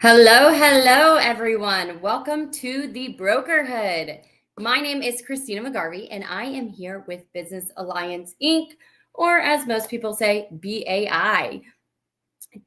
Hello, everyone. Welcome to the Brokerhood. My name is Christina McGarvey, and I am here with Business Alliance Inc., or as most people say, BAI.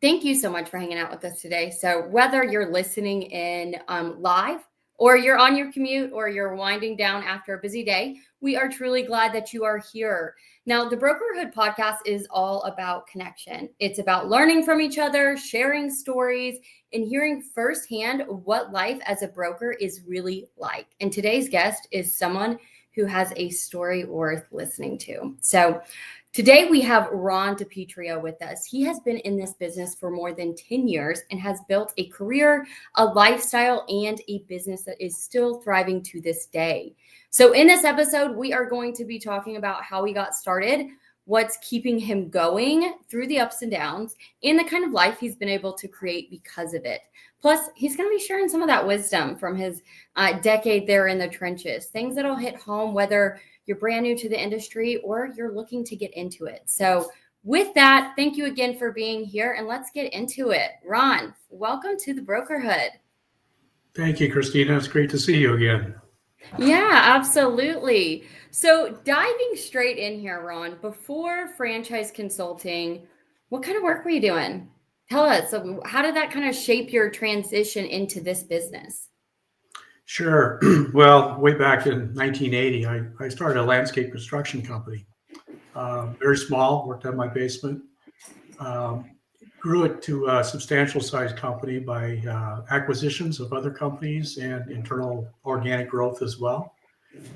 Thank you so much for hanging out with us today. So, whether you're listening in live, or you're on your commute, or you're winding down after a busy day, we are truly glad that you are here. Now, the Brokerhood podcast is all about connection. It's about learning from each other, sharing stories, and hearing firsthand what life as a broker is really like. And today's guest is someone who has a story worth listening to. So, today we have Ron Dipietro with us. He has been in this business for more than 10 years and has built a career, a lifestyle, and a business that is still thriving to this day. So in this episode, we are going to be talking about how he got started, what's keeping him going through the ups and downs, and the kind of life he's been able to create because of it. Plus, he's going to be sharing some of that wisdom from his decade there in the trenches, things that'll hit home, whether you're brand new to the industry or you're looking to get into it. So with that, thank you again for being here, and let's get into it. Ron, welcome to the Brokerhood. Thank you, Christina. It's great to see you again. Yeah, absolutely. So diving straight in here, Ron, before franchise consulting, what kind of work were you doing? Tell us, so how did that kind of shape your transition into this business? Sure. Well, way back in 1980, I started a landscape construction company. Very small, worked on my basement. Um, Grew it to a substantial size company by acquisitions of other companies and internal organic growth as well.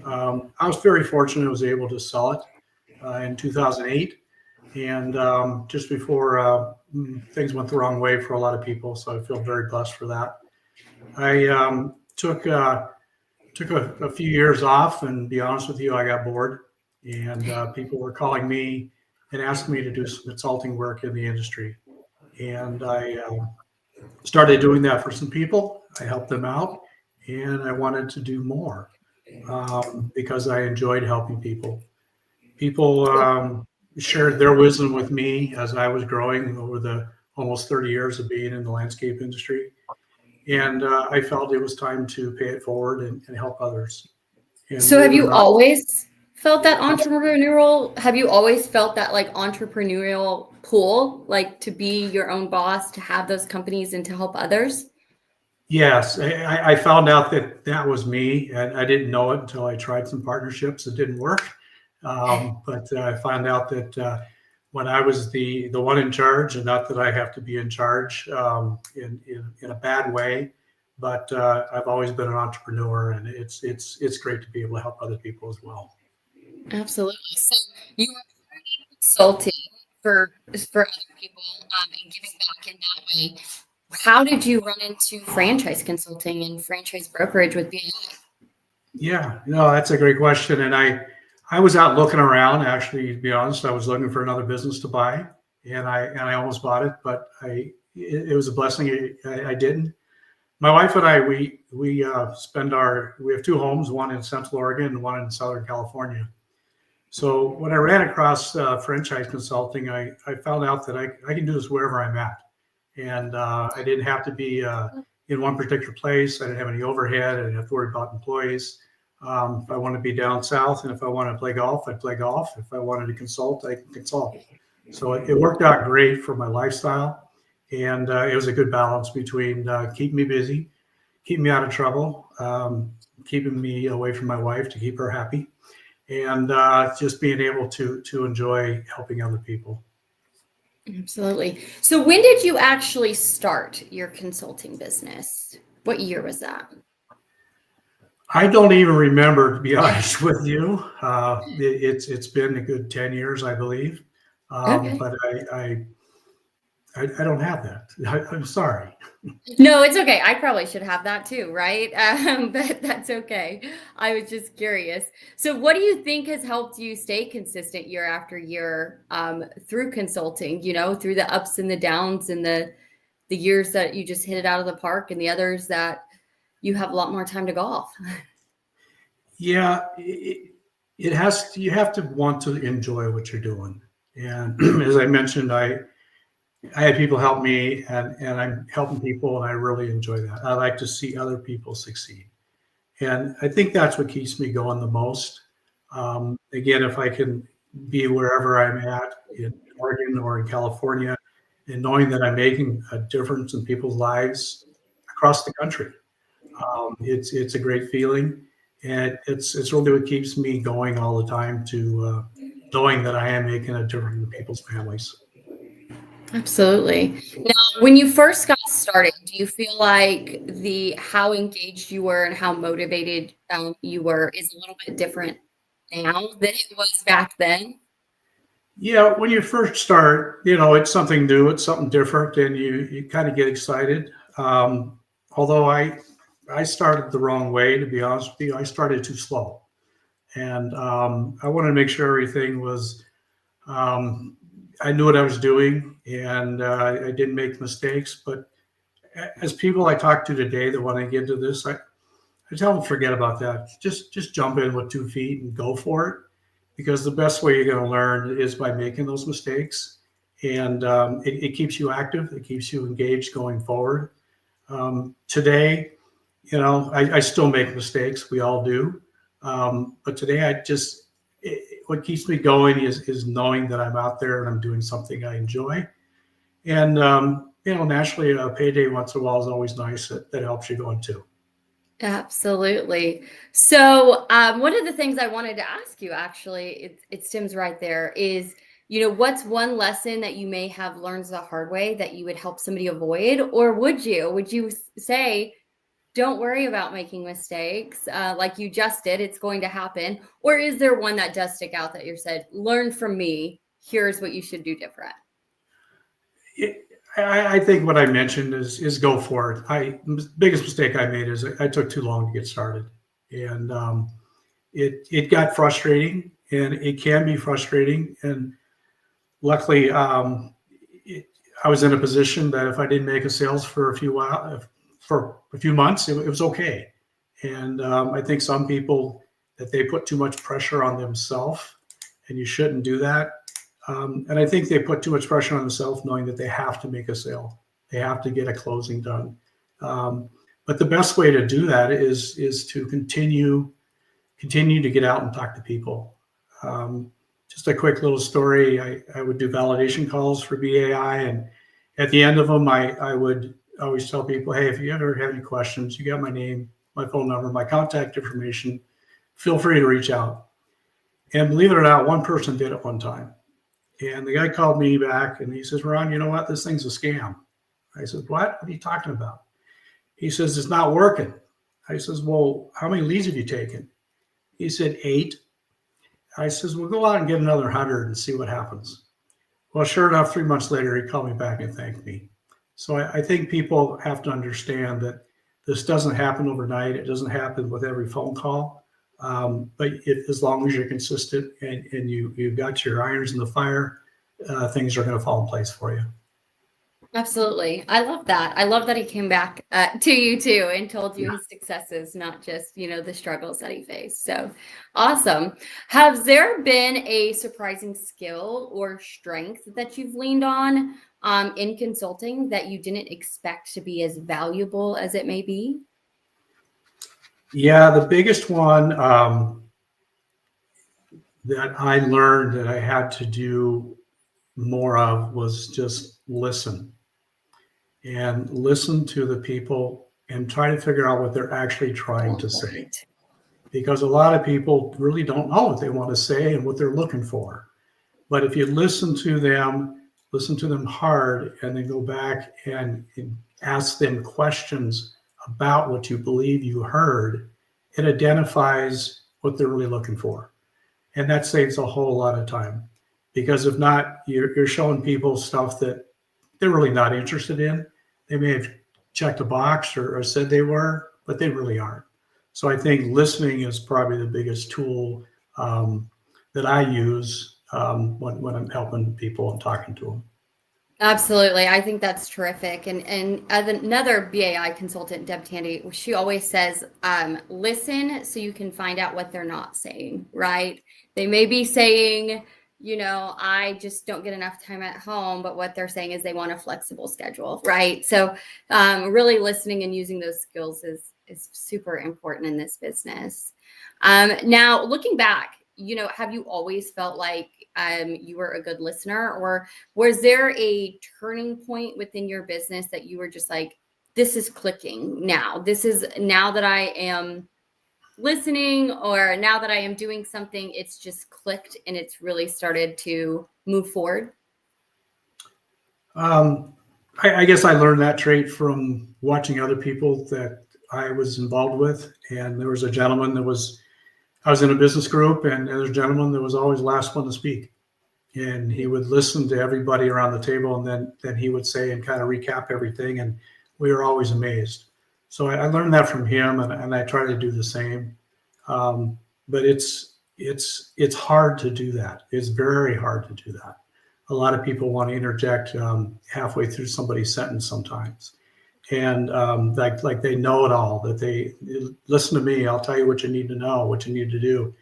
I was very fortunate I was able to sell it in 2008. And just before things went the wrong way for a lot of people, so I feel very blessed for that. I took a few years off, and to be honest with you, I got bored, and people were calling me and asking me to do some consulting work in the industry, and I started doing that for some people. I helped them out, and I wanted to do more because I enjoyed helping people. People shared their wisdom with me as I was growing over the almost 30 years of being in the landscape industry. And I felt it was time to pay it forward and help others. And So have believe it or you not, always felt that entrepreneurial, have you always felt that like entrepreneurial pull, like to be your own boss, to have those companies and to help others? yes, I found out that that was me, and I didn't know it until I tried some partnerships that didn't work. But I found out that when I was the one in charge, and not that I have to be in charge in a bad way, but I've always been an entrepreneur, and it's great to be able to help other people as well. Absolutely. So you were consulting for other people and giving back in that way. How did you run into franchise consulting and franchise brokerage with BNI? Yeah, no, that's a great question. And I was out looking around. Actually, to be honest, I was looking for another business to buy, and I almost bought it, but it was a blessing. I didn't. My wife and I we have two homes, one in Central Oregon and one in Southern California. So when I ran across franchise consulting, I found out that I can do this wherever I'm at, and I didn't have to be in one particular place. I didn't have any overhead. I didn't have to worry about employees. If I want to be down south, and if I want to play golf, I'd play golf. If I wanted to consult, I can consult. So it worked out great for my lifestyle, and it was a good balance between keeping me busy, keeping me out of trouble, keeping me away from my wife to keep her happy, and just being able to enjoy helping other people. Absolutely. So when did you actually start your consulting business? What year was that? I don't even remember, to be honest with you. It's been a good 10 years, I believe, Okay. but I don't have that. I'm sorry. No, it's okay. I probably should have that too, right? But that's okay. I was just curious. So, what do you think has helped you stay consistent year after year through consulting? You know, through the ups and the downs, and the years that you just hit it out of the park, and the others that you have a lot more time to golf. Yeah, it has. You have to want to enjoy what you're doing, and as I mentioned, I had people help me, and I'm helping people, and I really enjoy that. I like to see other people succeed. And I think that's what keeps me going the most. Again, if I can be wherever I'm at in Oregon or in California, and knowing that I'm making a difference in people's lives across the country, it's a great feeling, and it's really what keeps me going all the time to knowing that I am making a difference in people's families. Absolutely. Now, when you first got started, do you feel like the how engaged you were and how motivated you were is a little bit different now than it was back then? Yeah, when you first start, it's something new, it's something different, and you kind of get excited. Although I started the wrong way, to be honest with you. I started too slow, and I wanted to make sure everything was. I knew what I was doing, and I didn't make mistakes. But as people I talk to today that want to get into this, I tell them forget about that. Just jump in with 2 feet and go for it, because the best way you're going to learn is by making those mistakes, and it keeps you active. It keeps you engaged going forward. Today, I still make mistakes. We all do. But today, what keeps me going is knowing that I'm out there and I'm doing something I enjoy. And, naturally, a payday once in a while is always nice. That helps you going too. Absolutely. So, one of the things I wanted to ask you, actually, it stems right there, is, what's one lesson that you may have learned the hard way that you would help somebody avoid? Or would you say, don't worry about making mistakes, like you just did, it's going to happen? Or is there one that does stick out that you said, learn from me, here's what you should do different? It, I think what I mentioned is go for it. Biggest mistake I made is I took too long to get started, and it got frustrating, and it can be frustrating. And luckily, I was in a position that if I didn't make a sales for a few months, it was okay. And I think some people that they put too much pressure on themselves, and you shouldn't do that. And I think they put too much pressure on themselves, knowing that they have to make a sale, they have to get a closing done. Um, but the best way to do that is to continue to get out and talk to people. Um, just a quick little story. I would do validation calls for BAI, and at the end of them, I would always tell people, hey, if you ever have any questions, you got my name, my phone number, my contact information. Feel free to reach out. And believe it or not, one person did it one time. And the guy called me back and he says, Ron, you know what? This thing's a scam. I said, what? What are you talking about? He says, it's not working. I says, well, how many leads have you taken? He said, 8. I says, well, go out and get another 100 and see what happens. Well, sure enough, 3 months later, he called me back and thanked me. So I think people have to understand that this doesn't happen overnight. It doesn't happen with every phone call. But as long as you're consistent and you've got your irons in the fire, things are going to fall in place for you. Absolutely. I love that. I love that he came back to you too and told you his successes, not just, the struggles that he faced. So awesome. Has there been a surprising skill or strength that you've leaned on in consulting that you didn't expect to be as valuable as it may be? Yeah, the biggest one that I learned that I had to do more of was just listen to the people and try to figure out what they're actually trying to say. Because a lot of people really don't know what they want to say and what they're looking for. But if you listen to them hard, and then go back and ask them questions about what you believe you heard, it identifies what they're really looking for. And that saves a whole lot of time. Because if not, you're showing people stuff that they're really not interested in. They may have checked a box or said they were, but they really aren't. So I think listening is probably the biggest tool that I use when I'm helping people and talking to them. Absolutely. I think that's terrific. And as another BAI consultant, Deb Tandy, she always says, listen so you can find out what they're not saying, right? They may be saying I just don't get enough time at home. But what they're saying is they want a flexible schedule, right? So really listening and using those skills is super important in this business. Now, looking back, have you always felt like you were a good listener, or was there a turning point within your business that you were just like, this is clicking now? This is now that I am listening, or now that I am doing something, it's just clicked and it's really started to move forward? I guess I learned that trait from watching other people that I was involved with. And there was a gentleman I was in a business group, and there's a gentleman that was always the last one to speak. And he would listen to everybody around the table, and then he would say and kind of recap everything. And we were always amazed. So I learned that from him, and I try to do the same. But it's hard to do that. It's very hard to do that. A lot of people want to interject halfway through somebody's sentence sometimes, and like they know it all. That they listen to me. I'll tell you what you need to know, what you need to do,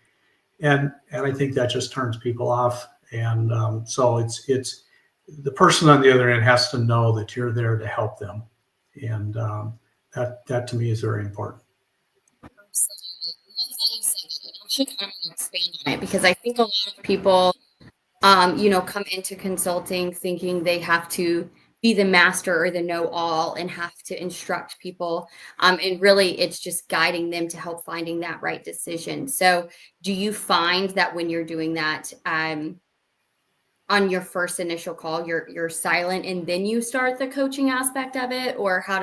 and I think that just turns people off. And so it's the person on the other end has to know that you're there to help them, and that to me is very important. Should kind of expand on it, because I think a lot of people, come into consulting thinking they have to be the master or the know-all and have to instruct people. And really, it's just guiding them to help finding that right decision. So, do you find that when you're doing that, on your first initial call, you're silent and then you start the coaching aspect of it, or how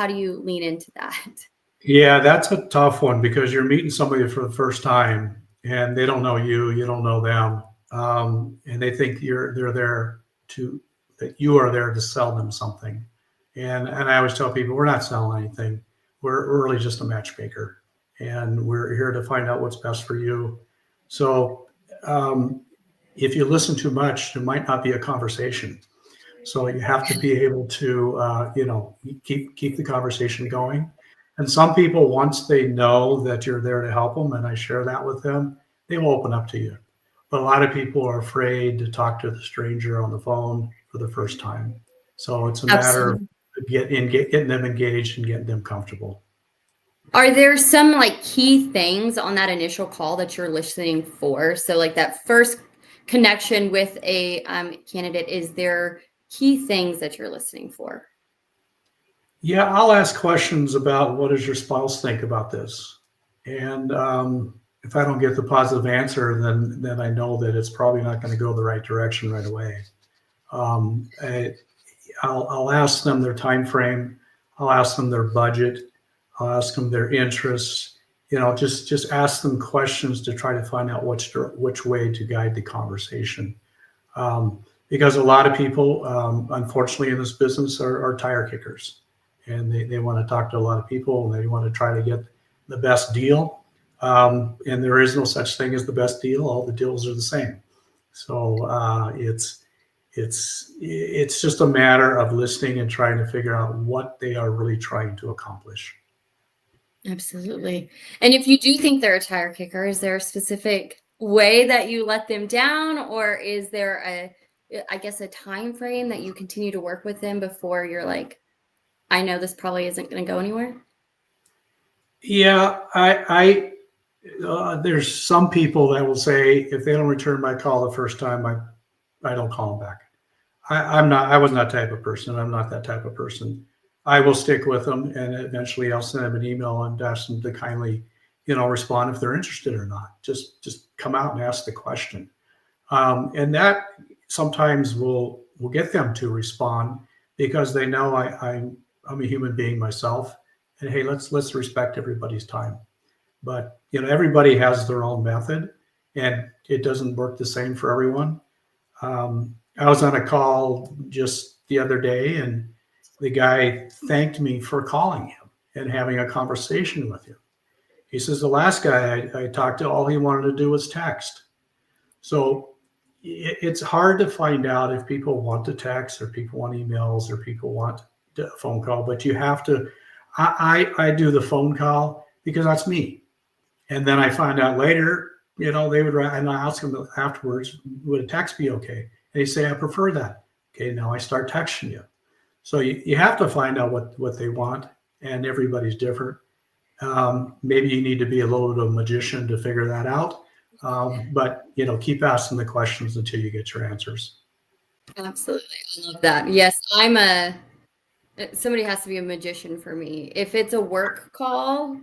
do you lean into that? Yeah, that's a tough one because you're meeting somebody for the first time and they don't know you, you don't know them, and they think they're there to that you are there to sell them something. And I always tell people we're not selling anything. We're really just a matchmaker, and we're here to find out what's best for you. So if you listen too much, there might not be a conversation. So you have to be able to, keep the conversation going. And some people, once they know that you're there to help them, and I share that with them, they will open up to you. But a lot of people are afraid to talk to the stranger on the phone for the first time. So it's a matter of Absolutely. getting them engaged and getting them comfortable. Are there some like key things on that initial call that you're listening for? So like that first connection with a candidate, is there key things that you're listening for? Yeah, I'll ask questions about what does your spouse think about this, and if I don't get the positive answer, then I know that it's probably not going to go the right direction right away. Um, I, I'll ask them their time frame. I'll ask them their budget. I'll ask them their interests. Just ask them questions to try to find out which way to guide the conversation. Because a lot of people, unfortunately, in this business are tire kickers, and they want to talk to a lot of people, and they want to try to get the best deal. And there is no such thing as the best deal. All the deals are the same. So it's just a matter of listening and trying to figure out what they are really trying to accomplish. Absolutely. And if you do think they're a tire kicker, is there a specific way that you let them down, or is there I guess, a time frame that you continue to work with them before you're like, I know this probably isn't going to go anywhere? Yeah, there's some people that will say if they don't return my call the first time, I don't call them back. I wasn't that type of person. I'm not that type of person. I will stick with them, and eventually I'll send them an email and ask them to kindly, respond if they're interested or not. Just come out and ask the question, and that sometimes will get them to respond because they know I'm a human being myself, and hey, let's respect everybody's time. But everybody has their own method, and it doesn't work the same for everyone. I was on a call just the other day, and the guy thanked me for calling him and having a conversation with him. He says the last guy I talked to, all he wanted to do was text. So it's hard to find out if people want to text or people want emails or people want a phone call, but you have to. I do the phone call because that's me, and then I find out later they would write, and I ask them afterwards, would a text be okay? And they say, I prefer that. Okay, now I start texting you. So you have to find out what they want, and everybody's different. Maybe you need to be a little bit of a magician to figure that out. But keep asking the questions until you get your answers. Absolutely. I love that. Yes, somebody has to be a magician for me. If it's a work call,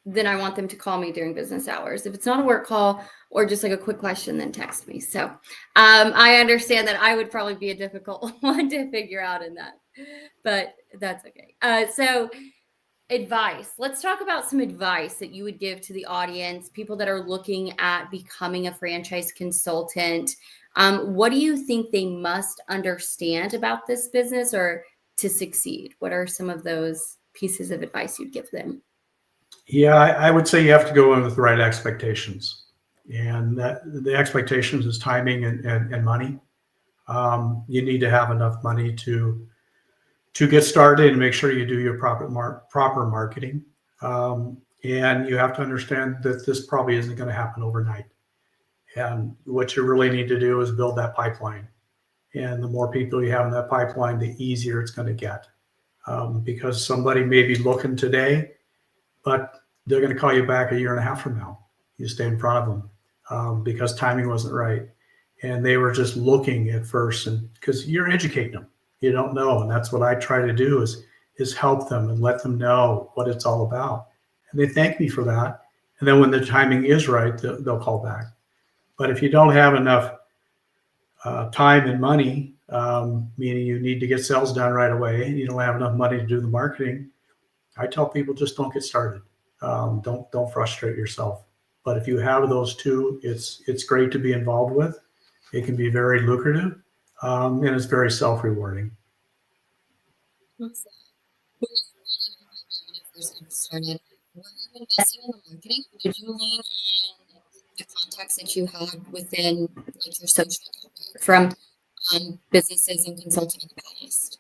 then I want them to call me during business hours. If it's not a work call or just like a quick question, then text me. So I understand that I would probably be a difficult one to figure out in that, but that's okay. So advice. Let's talk about some advice that you would give to the audience, people that are looking at becoming a franchise consultant. What do you think they must understand about this business or to succeed? What are some of those pieces of advice you'd give them? Yeah, I would say you have to go in with the right expectations, and that the expectations is timing and money. You need to have enough money to get started and make sure you do your proper marketing. And you have to understand that this probably isn't going to happen overnight. And what you really need to do is build that pipeline. And the more people you have in that pipeline, the easier it's going to get. Because somebody may be looking today, but they're going to call you back a year and a half from now. You stay in front of them because timing wasn't right. And they were just looking at first, and because you're educating them. You don't know, and that's what I try to do is help them and let them know what it's all about. And they thank me for that. And then when the timing is right, they'll call back. But if you don't have enough time and money, meaning you need to get sales done right away, and you don't have enough money to do the marketing, I tell people just don't get started. Don't frustrate yourself. But if you have those two, it's great to be involved with. It can be very lucrative. And it's very self-rewarding. When you first got started, were you investing in the marketing? Did you lean on the contacts that you had within like your social network from businesses and consulting in the past?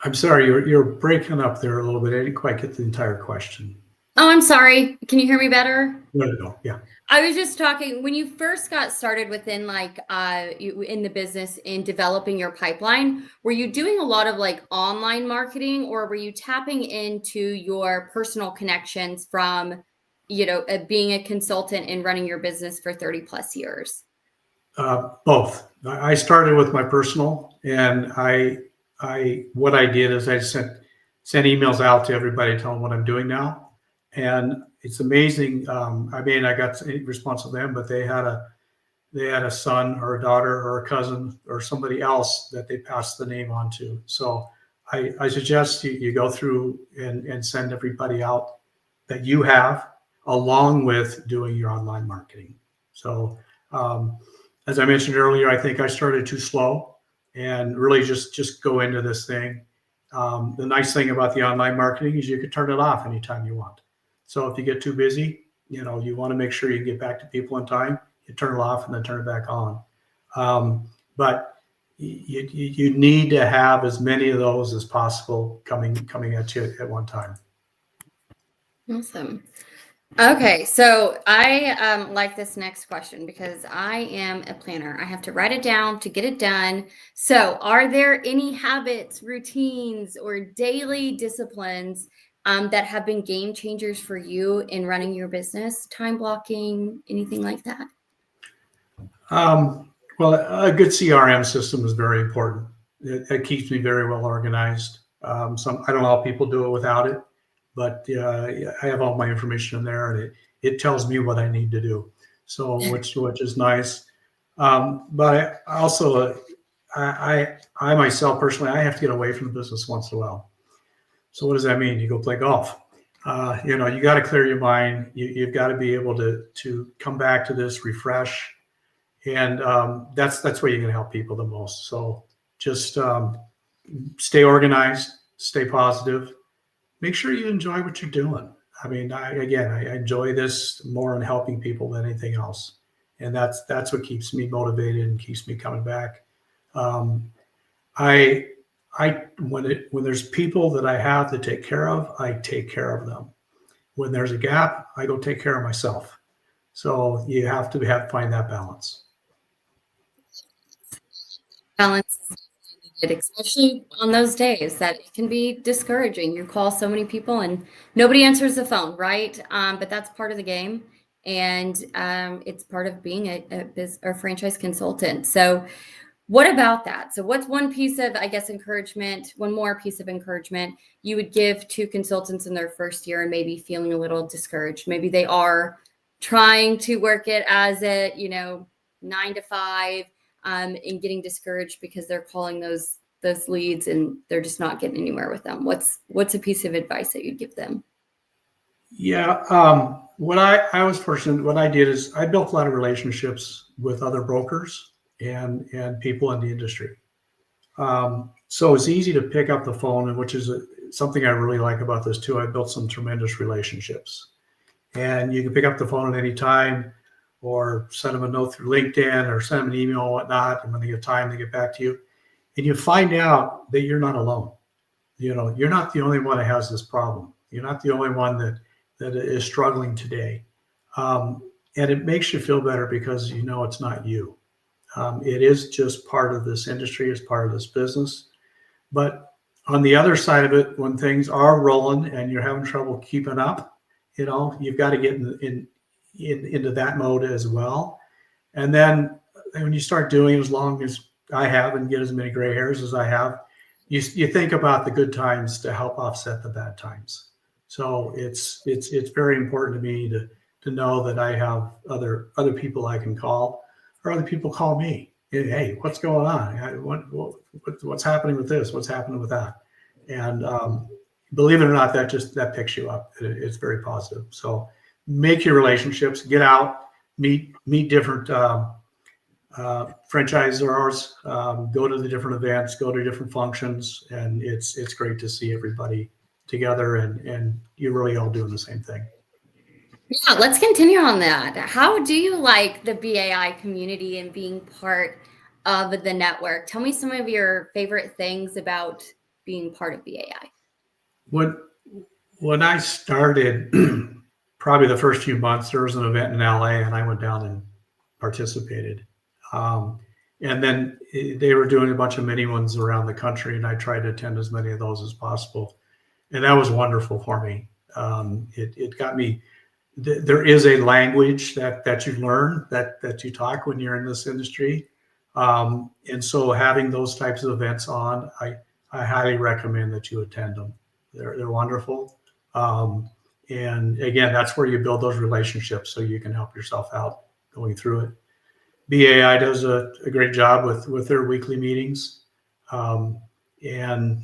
I'm sorry, you're breaking up there a little bit. I didn't quite get the entire question. Oh, I'm sorry. Can you hear me better? There you go. Yeah. I was just talking when you first got started within in the business in developing your pipeline, were you doing a lot of like online marketing or were you tapping into your personal connections from, being a consultant and running your business for 30 plus years? Both. I started with my personal, and what I did is I sent emails out to everybody telling what I'm doing now. And it's amazing. I got a response from them, but they had a son or a daughter or a cousin or somebody else that they passed the name on to. So I suggest you go through and send everybody out that you have, along with doing your online marketing. So as I mentioned earlier, I think I started too slow and really just go into this thing. The nice thing about the online marketing is you can turn it off anytime you want. So if you get too busy, you want to make sure you get back to people in time. You turn it off and then turn it back on. But you need to have as many of those as possible coming at you at one time. Awesome. Okay, so I like this next question because I am a planner. I have to write it down to get it done. So are there any habits, routines, or daily disciplines that have been game changers for you in running your business? Time blocking, anything like that? Well, a good CRM system is very important. It keeps me very well organized. I don't know how people do it without it, but I have all my information in there, and it tells me what I need to do. So which is nice. But I also I myself personally, I have to get away from the business once in a while. So what does that mean? You go play golf. You got to clear your mind. You've got to be able to come back to this, refresh, and that's where you're going to help people the most. So just stay organized, stay positive, make sure you enjoy what you're doing. I mean, I enjoy this more in helping people than anything else, and that's what keeps me motivated and keeps me coming back. When there's people that I have to take care of, I take care of them. When there's a gap, I go take care of myself. So you have to find that balance. Balance, especially on those days that it can be discouraging. You call so many people and nobody answers the phone, right? But that's part of the game, and it's part of being a franchise consultant. So, what about that? So, what's one piece of, I guess, encouragement? One more piece of encouragement you would give to consultants in their first year and maybe feeling a little discouraged? Maybe they are trying to work it as a 9 to 5. And getting discouraged because they're calling those leads and they're just not getting anywhere with them. What's a piece of advice that you'd give them? Yeah, what I was fortunate. What I did is I built a lot of relationships with other brokers and people in the industry. So it's easy to pick up the phone, and which is something I really like about this too. I built some tremendous relationships, and you can pick up the phone at any time, or send them a note through LinkedIn, or send them an email or whatnot. And when they get time, they get back to you, and you find out that you're not alone. You're not the only one that has this problem. You're not the only one that is struggling today, and it makes you feel better because it's not you. It is just part of this industry, is part of this business. But on the other side of it, when things are rolling and you're having trouble keeping up, you've got to get into that mode as well. And then when you start doing, as long as I have, and get as many gray hairs as I have, you think about the good times to help offset the bad times. So it's very important to me to know that I have other people I can call, or other people call me. Hey, what's going on? What's happening with this? What's happening with that? And believe it or not, that picks you up. It's very positive. So make your relationships, get out, meet different franchisors, go to the different events, go to different functions, and it's great to see everybody together, and you're really all doing the same thing. Yeah, let's continue on that. How do you like the BAI community and being part of the network? Tell me some of your favorite things about being part of BAI. When I started, probably the first few months, there was an event in LA, and I went down and participated. And then they were doing a bunch of mini ones around the country, and I tried to attend as many of those as possible. And that was wonderful for me. It got me. There is a language that you learn, that you talk when you're in this industry. And so having those types of events on, I highly recommend that you attend them. They're wonderful. And again, that's where you build those relationships so you can help yourself out going through it. BAI does a great job with their weekly meetings. And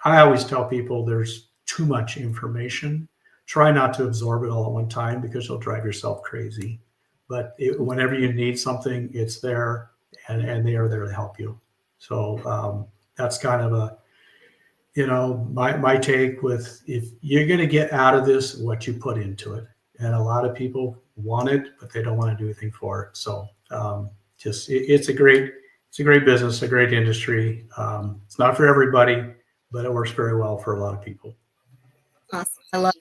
I always tell people there's too much information. Try not to absorb it all at one time, because you'll drive yourself crazy. But whenever you need something, it's there, and they are there to help you. So that's kind of my take with, if you're going to get out of this, what you put into it. And a lot of people want it, but they don't want to do anything for it. So it's a great business, a great industry. It's not for everybody, but it works very well for a lot of people. Awesome. I love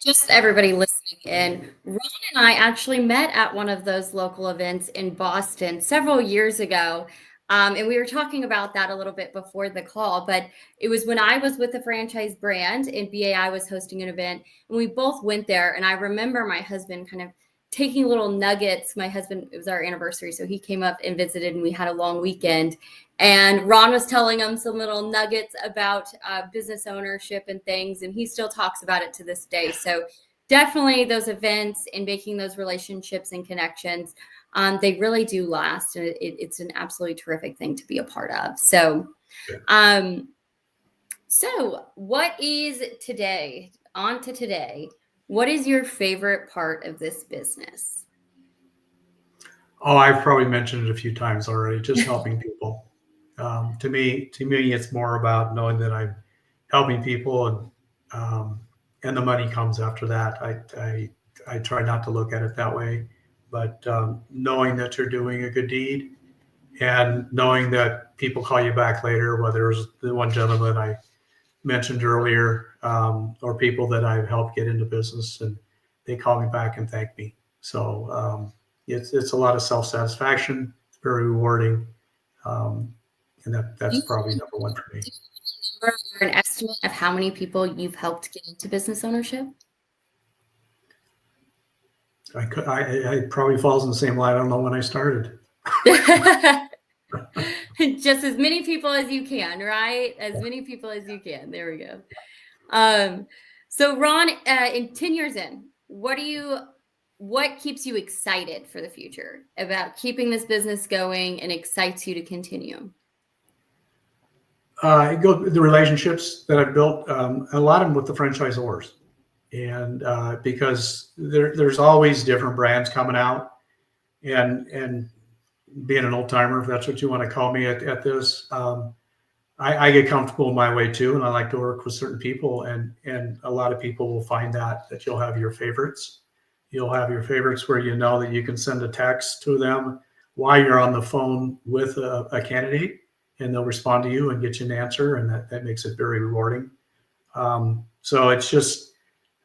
just everybody listening in. Ron and I actually met at one of those local events in Boston several years ago. And we were talking about that a little bit before the call, but it was when I was with the franchise brand and BAI was hosting an event, and we both went there. And I remember my husband kind of taking little nuggets. My husband, it was our anniversary, so he came up and visited, and we had a long weekend. And Ron was telling him some little nuggets about business ownership and things, and he still talks about it to this day. So definitely those events and making those relationships and connections, they really do last, and it's an absolutely terrific thing to be a part of. So, so what is today? On to today. What is your favorite part of this business? Oh, I've probably mentioned it a few times already. Just helping people. To me, it's more about knowing that I'm helping people, and the money comes after that. I try not to look at it that way, but knowing that you're doing a good deed, and knowing that people call you back later, whether it's the one gentleman I mentioned earlier, or people that I've helped get into business, and they call me back and thank me. So it's a lot of self-satisfaction. It's very rewarding. And that's probably number one for me. Or an estimate of how many people you've helped get into business ownership? I probably falls in the same line. I don't know when I started. Just as many people as you can, right? As many people as you can. There we go. So Ron, in 10 years in, what keeps you excited for the future about keeping this business going and excites you to continue? The relationships that I've built, a lot of them with the franchisors, and because there's always different brands coming out, and being an old timer, if that's what you want to call me at this, I get comfortable in my way too, and I like to work with certain people, and a lot of people will find that you'll have your favorites. You'll have your favorites where you know that you can send a text to them while you're on the phone with a candidate, and they'll respond to you and get you an answer, and that makes it very rewarding. So it's just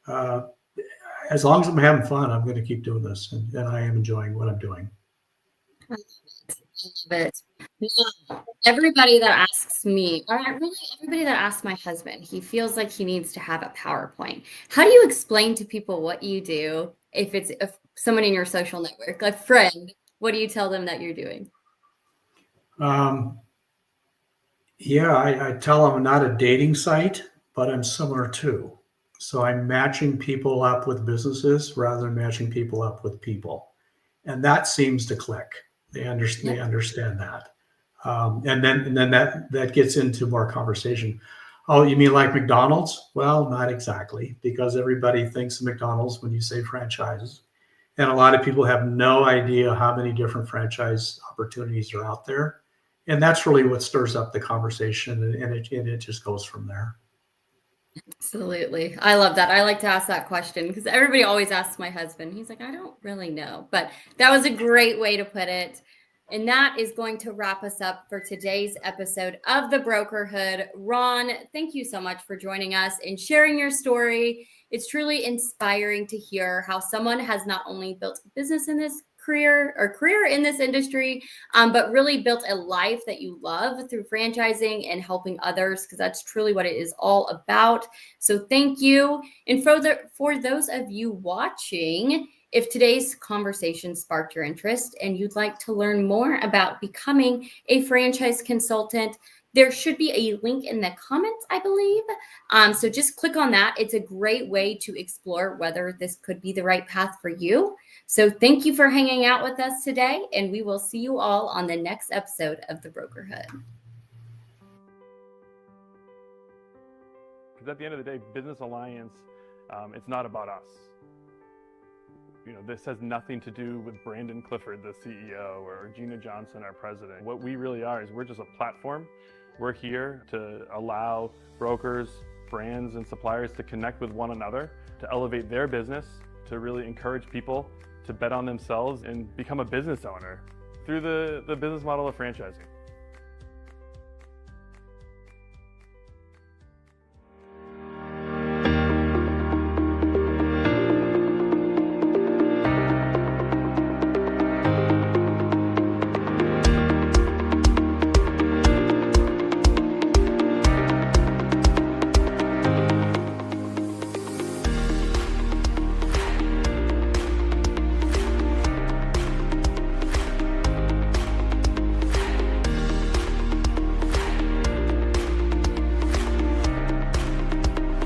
as long as I'm having fun, I'm going to keep doing this, and I am enjoying what I'm doing. But everybody that asks me, or really everybody that asks my husband, he feels like he needs to have a PowerPoint. How do you explain to people what you do if it's someone in your social network, a friend? What do you tell them that you're doing? Yeah, I tell them I'm not a dating site, but I'm similar too. So I'm matching people up with businesses rather than matching people up with people. And that seems to click. They understand that. And then that gets into more conversation. Oh, you mean like McDonald's? Well, not exactly, because everybody thinks of McDonald's when you say franchises. And a lot of people have no idea how many different franchise opportunities are out there. And that's really what stirs up the conversation, and it just goes from there. Absolutely. I love that. I like to ask that question because everybody always asks my husband. He's like, I don't really know. But that was a great way to put it. And that is going to wrap us up for today's episode of the Brokerhood. Ron, thank you so much for joining us and sharing your story. It's truly inspiring to hear how someone has not only built a business in this career in this industry, but really built a life that you love through franchising and helping others, because that's truly what it is all about. So thank you. And for those of you watching, if today's conversation sparked your interest and you'd like to learn more about becoming a franchise consultant, there should be a link in the comments, I believe. So just click on that. It's a great way to explore whether this could be the right path for you. So thank you for hanging out with us today, and we will see you all on the next episode of the Brokerhood. Because at the end of the day, Business Alliance, it's not about us. You know, this has nothing to do with Brandon Clifford, the CEO, or Gina Johnson, our president. What we really are is we're just a platform. We're here to allow brokers, brands, and suppliers to connect with one another, to elevate their business, to really encourage people to bet on themselves and become a business owner through the business model of franchising.